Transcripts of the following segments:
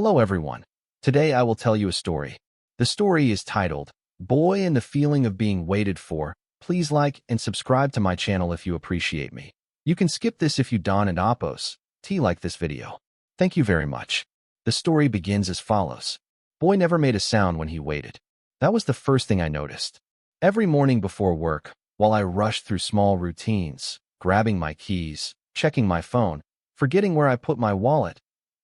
Hello everyone. Today I will tell you a story. The story is titled, Boy and the Feeling of Being Waited For. Please like and subscribe to my channel if you appreciate me. You can skip this if you don't and oppose. Like this video. Thank you very much. The story begins as follows. Boy never made a sound when he waited. That was the first thing I noticed. Every morning before work, while I rushed through small routines, grabbing my keys, checking my phone, forgetting where I put my wallet,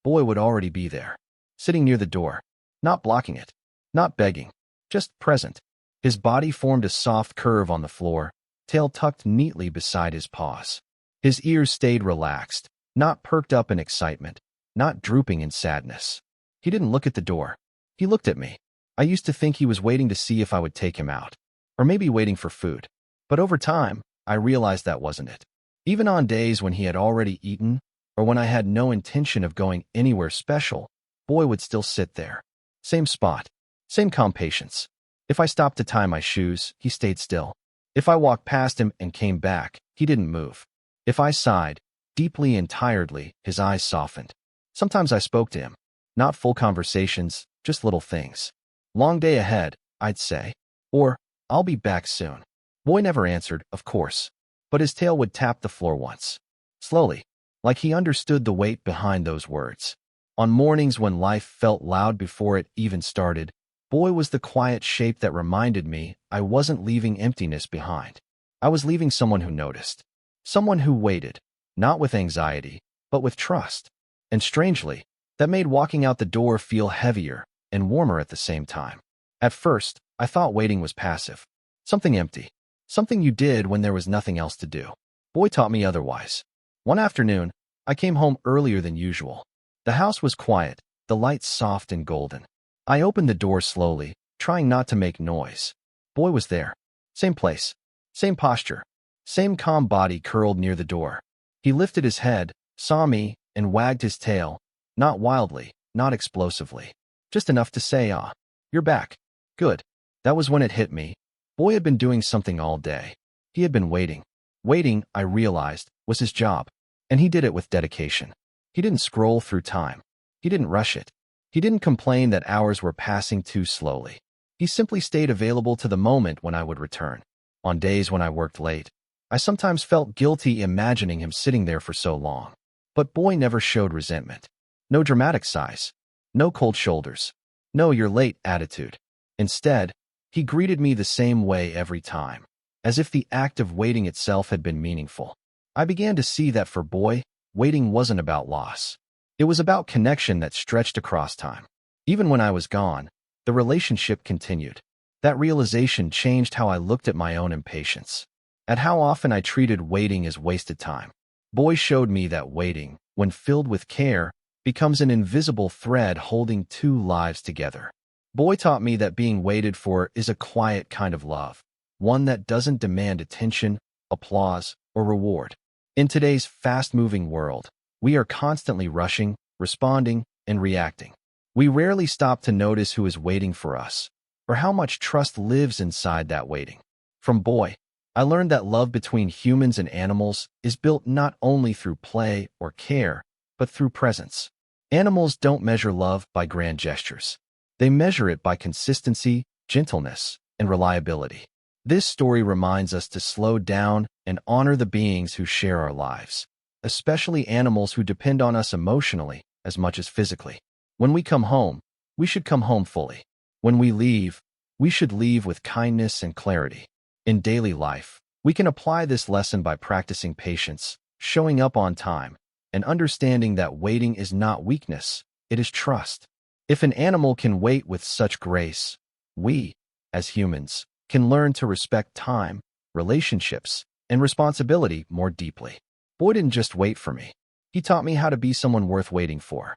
Boy would already be there, sitting near the door, not blocking it, not begging, just present. His body formed a soft curve on the floor, tail tucked neatly beside his paws. His ears stayed relaxed, not perked up in excitement, not drooping in sadness. He didn't look at the door. He looked at me. I used to think he was waiting to see if I would take him out, or maybe waiting for food. But over time, I realized that wasn't it. Even on days when he had already eaten, or when I had no intention of going anywhere special, Boy would still sit there. Same spot, same calm patience. If I stopped to tie my shoes, he stayed still. If I walked past him and came back, he didn't move. If I sighed, deeply and tiredly, his eyes softened. Sometimes I spoke to him. Not full conversations, just little things. Long day ahead, I'd say. Or, I'll be back soon. Boy never answered, of course. But his tail would tap the floor once. Slowly, like he understood the weight behind those words. On mornings when life felt loud before it even started, Boy was the quiet shape that reminded me I wasn't leaving emptiness behind. I was leaving someone who noticed. Someone who waited, not with anxiety, but with trust. And strangely, that made walking out the door feel heavier and warmer at the same time. At first, I thought waiting was passive. Something empty. Something you did when there was nothing else to do. Boy taught me otherwise. One afternoon, I came home earlier than usual. The house was quiet, the lights soft and golden. I opened the door slowly, trying not to make noise. Boy was there. Same place, same posture, same calm body curled near the door. He lifted his head, saw me, and wagged his tail, not wildly, not explosively. Just enough to say, "Ah, you're back. Good." That was when it hit me. Boy had been doing something all day. He had been waiting. Waiting, I realized, was his job. And he did it with dedication. He didn't scroll through time. He didn't rush it. He didn't complain that hours were passing too slowly. He simply stayed available to the moment when I would return. On days when I worked late, I sometimes felt guilty imagining him sitting there for so long. But Boy never showed resentment. No dramatic sighs. No cold shoulders. No "you're late" attitude. Instead, he greeted me the same way every time, as if the act of waiting itself had been meaningful. I began to see that for Boy, waiting wasn't about loss. It was about connection that stretched across time. Even when I was gone, the relationship continued. That realization changed how I looked at my own impatience, at how often I treated waiting as wasted time. Boy showed me that waiting, when filled with care, becomes an invisible thread holding two lives together. Boy taught me that being waited for is a quiet kind of love, one that doesn't demand attention, applause, or reward. In today's fast-moving world, we are constantly rushing, responding, and reacting. We rarely stop to notice who is waiting for us, or how much trust lives inside that waiting. From Boy, I learned that love between humans and animals is built not only through play or care, but through presence. Animals don't measure love by grand gestures. They measure it by consistency, gentleness, and reliability. This story reminds us to slow down and honor the beings who share our lives, especially animals who depend on us emotionally as much as physically. When we come home, we should come home fully. When we leave, we should leave with kindness and clarity. In daily life, we can apply this lesson by practicing patience, showing up on time, and understanding that waiting is not weakness, it is trust. If an animal can wait with such grace, we, as humans, can learn to respect time, relationships, and responsibility more deeply. Boy didn't just wait for me. He taught me how to be someone worth waiting for.